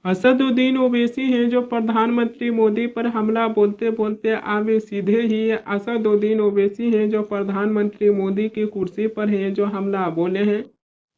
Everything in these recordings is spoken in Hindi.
असदुद्दीन ओवैसी हैं जो प्रधानमंत्री मोदी पर हमला बोलते बोलते आगे सीधे ही असदुद्दीन ओवैसी हैं जो प्रधानमंत्री मोदी की कुर्सी पर हैं जो हमला बोले हैं।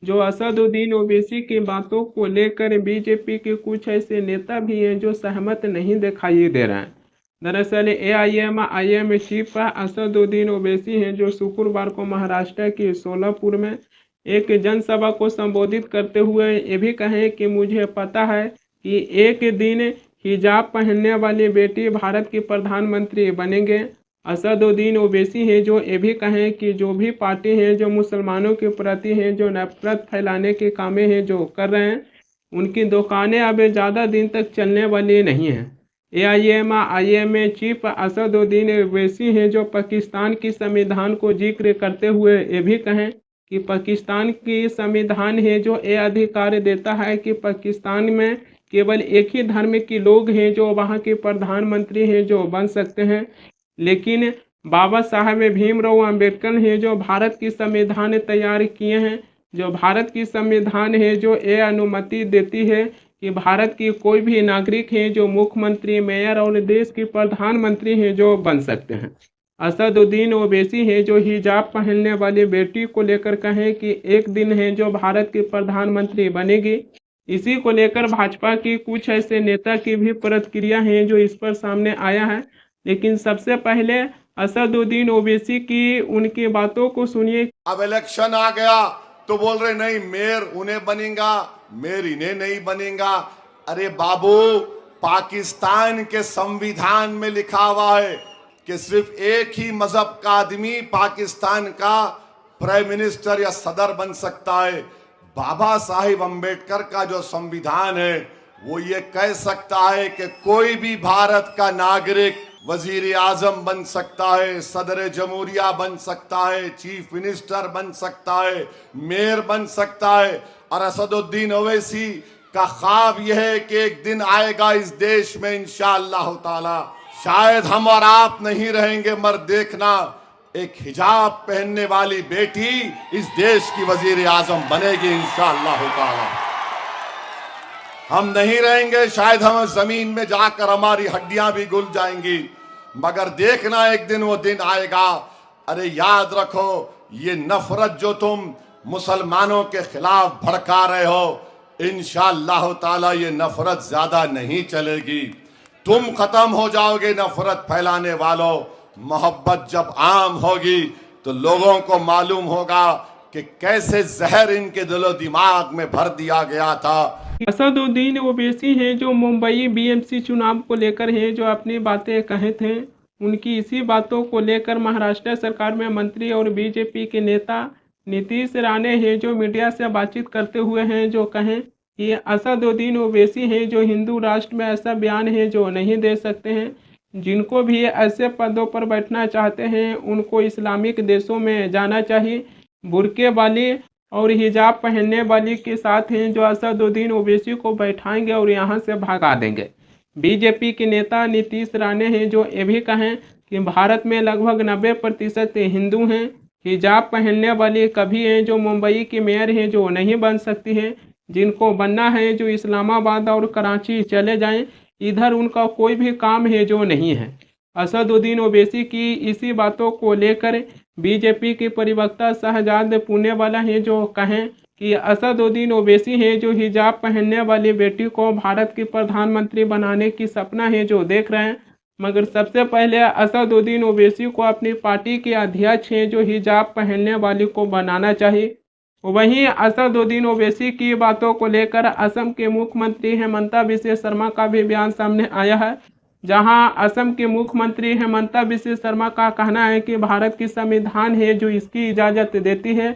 जो असदुद्दीन ओवैसी की बातों को लेकर बीजेपी के कुछ ऐसे नेता भी हैं जो सहमत नहीं दिखाई दे रहे हैं। दरअसल एआईएम चीफ असदुद्दीन ओवैसी हैं जो शुक्रवार को महाराष्ट्र के सोलापुर में एक जनसभा को संबोधित करते हुए ये भी कहे कि मुझे पता है कि एक दिन हिजाब पहनने वाली बेटी भारत की प्रधानमंत्री बनेंगे। असदुद्दीन ओवैसी हैं जो ये भी कहें कि जो भी पार्टी हैं जो मुसलमानों के प्रति हैं जो नफरत फैलाने के कामें हैं जो कर रहे हैं उनकी दुकानें अब ज़्यादा दिन तक चलने वाली नहीं हैं। एआईएम चीफ असदुद्दीन ओवैसी हैं जो पाकिस्तान की संविधान को जिक्र करते हुए ये भी कहें कि पाकिस्तान की संविधान है जो ये अधिकार देता है कि पाकिस्तान में केवल एक ही धर्म के लोग हैं जो वहाँ के प्रधानमंत्री हैं जो बन सकते हैं। लेकिन बाबा साहब भीमराव अम्बेडकर हैं जो भारत की संविधान तैयार किए हैं। जो भारत की संविधान है जो ये अनुमति देती है कि भारत की कोई भी नागरिक है जो मुख्यमंत्री मेयर और देश की प्रधानमंत्री हैं जो बन सकते हैं। असदुद्दीन ओवैसी हैं जो हिजाब पहनने वाली बेटी को लेकर कहें कि एक दिन है जो भारत की प्रधानमंत्री बनेगी। इसी को लेकर भाजपा की कुछ ऐसे नेता की भी प्रतिक्रिया है जो इस पर सामने आया है। लेकिन सबसे पहले असदुद्दीन ओवैसी की उनकी बातों को सुनिए। अब इलेक्शन आ गया तो बोल रहे नहीं मेयर उन्हें बनेगा, मेयर इन्हें नहीं बनेगा। अरे बाबू, पाकिस्तान के संविधान में लिखा हुआ है कि सिर्फ एक ही मजहब का आदमी पाकिस्तान का प्राइम मिनिस्टर या सदर बन सकता है। बाबा साहिब अम्बेडकर का जो संविधान है वो ये कह सकता है कि कोई भी भारत का नागरिक वजीर आजम बन सकता है, सदर जमहूरिया बन सकता है, चीफ मिनिस्टर बन सकता है, मेयर बन सकता है। और असदुद्दीन ओवैसी का ख्वाब यह है कि एक दिन आएगा इस देश में इंशाअल्लाह ताला, शायद हम और आप नहीं रहेंगे मगर देखना एक हिजाब पहनने वाली बेटी इस देश की वजीर आजम बनेगी इंशाअल्लाह ताला। हम नहीं रहेंगे, शायद हम जमीन में जाकर हमारी हड्डियां भी घुल जाएंगी, मगर देखना एक दिन वो दिन आएगा। अरे याद रखो, ये नफरत जो तुम मुसलमानों के खिलाफ भड़का रहे हो, इंशाअल्लाह ताला ये नफरत ज्यादा नहीं चलेगी। तुम खत्म हो जाओगे नफरत फैलाने वालों। मोहब्बत जब आम होगी तो लोगों को मालूम होगा कि कैसे जहर इनके दिलो दिमाग में भर दिया गया था। असदुद्दीन ओवैसी हैं जो मुंबई बीएमसी चुनाव को लेकर हैं जो अपनी बातें कहे थे। उनकी इसी बातों को लेकर महाराष्ट्र सरकार में मंत्री और बीजेपी के नेता नीतीश राणे हैं जो मीडिया से बातचीत करते हुए हैं जो कहें कि असदुद्दीन ओवैसी हैं जो हिंदू राष्ट्र में ऐसा बयान है जो नहीं दे सकते हैं। जिनको भी ऐसे पदों पर बैठना चाहते हैं उनको इस्लामिक देशों में जाना चाहिए। बुर्के वाली और हिजाब पहनने वाली के साथ हैं जो असदुद्दीन ओवैसी को बैठाएंगे और यहाँ से भगा देंगे। बीजेपी के नेता नीतीश राणे हैं जो ये भी कहें कि भारत में लगभग 90% हिंदू हैं। हिजाब पहनने वाली कभी हैं जो मुंबई के मेयर हैं जो नहीं बन सकती हैं। जिनको बनना है जो इस्लामाबाद और कराची चले जाएं, इधर उनका कोई भी काम है जो नहीं है। असदुद्दीन ओवैसी की इसी बातों को लेकर बीजेपी के प्रवक्ता शहजाद पूनेवाला हैं जो कहें कि असदुद्दीन ओवैसी हैं जो हिजाब पहनने वाली बेटी को भारत की प्रधानमंत्री बनाने की सपना है जो देख रहे हैं, मगर सबसे पहले असदुद्दीन ओवैसी को अपनी पार्टी के अध्यक्ष हैं जो हिजाब पहनने वाली को बनाना चाहिए। वहीं असदुद्दीन ओवैसी की बातों को लेकर असम के मुख्यमंत्री हेमंता बिस्वा शर्मा का भी बयान सामने आया है, जहां असम के मुख्यमंत्री हेमंता बिस्वा शर्मा का कहना है कि भारत की संविधान है जो इसकी इजाज़त देती है,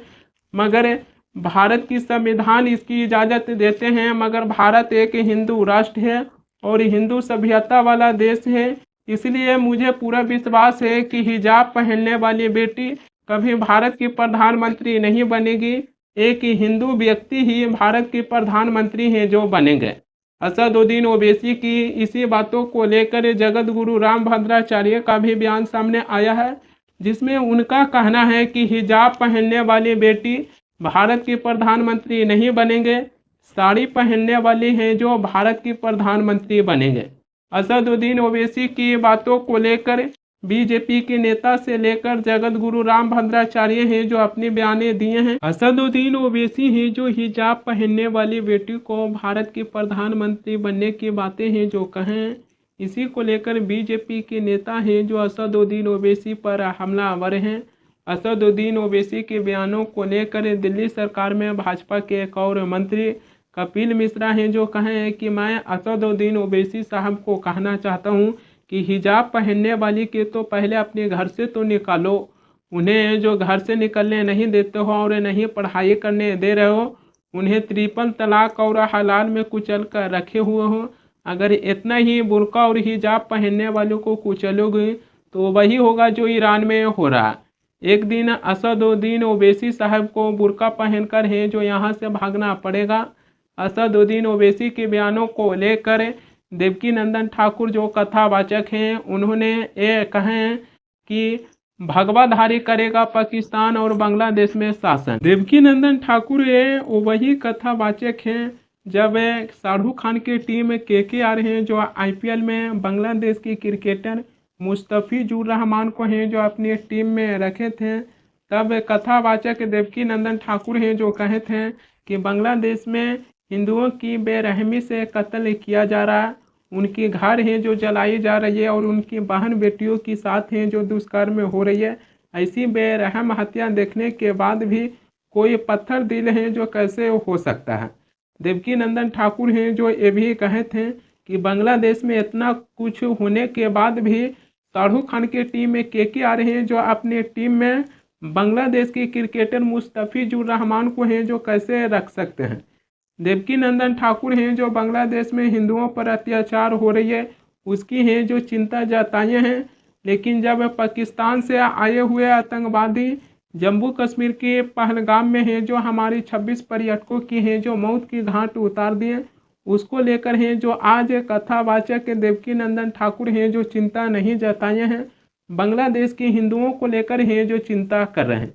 मगर भारत की संविधान इसकी इजाज़त देते हैं मगर भारत एक हिंदू राष्ट्र है और हिंदू सभ्यता वाला देश है। इसलिए मुझे पूरा विश्वास है कि हिजाब पहनने वाली बेटी कभी भारत की प्रधानमंत्री नहीं बनेगी। एक हिंदू व्यक्ति ही भारत के प्रधानमंत्री हैं जो बनेंगे। असदुद्दीन ओवैसी की इसी बातों को लेकर जगत गुरु रामभद्राचार्य का भी बयान सामने आया है, जिसमें उनका कहना है कि हिजाब पहनने वाली बेटी भारत की प्रधानमंत्री नहीं बनेंगे। साड़ी पहनने वाली हैं जो भारत की प्रधानमंत्री बनेंगे। असदुद्दीन ओवैसी की बातों को लेकर बीजेपी के नेता से लेकर जगत गुरु रामभद्राचार्य हैं जो अपने बयाने दिए हैं। असदुद्दीन ओवैसी हैं जो हिजाब पहनने वाली बेटी को भारत की प्रधानमंत्री बनने की बातें हैं जो कहें। इसी को लेकर बीजेपी के नेता हैं जो असदुद्दीन ओवैसी पर हमलावर हैं। असदुद्दीन ओवैसी के बयानों को लेकर दिल्ली सरकार में भाजपा के एक और मंत्री कपिल मिश्रा हैं जो कहें कि मैं असदुद्दीन ओवैसी साहब को कहना चाहता हूं कि हिजाब पहनने वाली के तो पहले अपने घर से तो निकालो। उन्हें जो घर से निकलने नहीं देते हो और नहीं पढ़ाई करने दे रहे हो, उन्हें ट्रिपल तलाक और हलाल में कुचल कर रखे हुए हो। अगर इतना ही बुर्का और हिजाब पहनने वालों को कुचलोगे तो वही होगा जो ईरान में हो रहा। एक दिन असदुद्दीन ओवैसी साहब को बुर्का पहनकर है जो यहाँ से भागना पड़ेगा। असदुद्दीन ओवैसी के बयानों को लेकर देवकीनंदन ठाकुर जो कथावाचक हैं उन्होंने ये कहें कि भगवाधारी करेगा पाकिस्तान और बांग्लादेश में शासन। देवकीनंदन ठाकुर ये वही कथावाचक हैं जब शाहरुख खान की टीम KKR हैं जो IPL में बांग्लादेश की क्रिकेटर मुस्तफिजुर रहमान को हैं जो अपनी टीम में रखे थे, तब कथावाचक देवकीनंदन ठाकुर हैं जो कहे थे कि बांग्लादेश में हिंदुओं की बेरहमी से कत्ल किया जा रहा, उनकी घर हैं जो जलाई जा रही है और उनकी बहन बेटियों के साथ हैं जो दुष्कर्म हो रही है। ऐसी बेरहम हत्या देखने के बाद भी कोई पत्थर दिल है जो कैसे हो सकता है। देवकीनंदन ठाकुर हैं जो ये भी कहे थे कि बांग्लादेश में इतना कुछ होने के बाद भी शाहरुख खान की टीम में KKR हैं जो अपनी टीम में बांग्लादेश की क्रिकेटर मुस्तफिजुर रहमान को हैं जो कैसे रख सकते हैं। देवकीनंदन ठाकुर हैं जो बांग्लादेश में हिंदुओं पर अत्याचार हो रही है उसकी हैं जो चिंता जताए हैं, लेकिन जब पाकिस्तान से आए हुए आतंकवादी जम्मू कश्मीर के पहलगाम में हैं जो हमारी 26 पर्यटकों की हैं जो मौत की घाट उतार दिए, उसको लेकर हैं जो आज कथावाचक देवकीनंदन ठाकुर हैं जो चिंता नहीं जताए हैं, बांग्लादेश के हिंदुओं को लेकर हैं जो चिंता कर रहे हैं।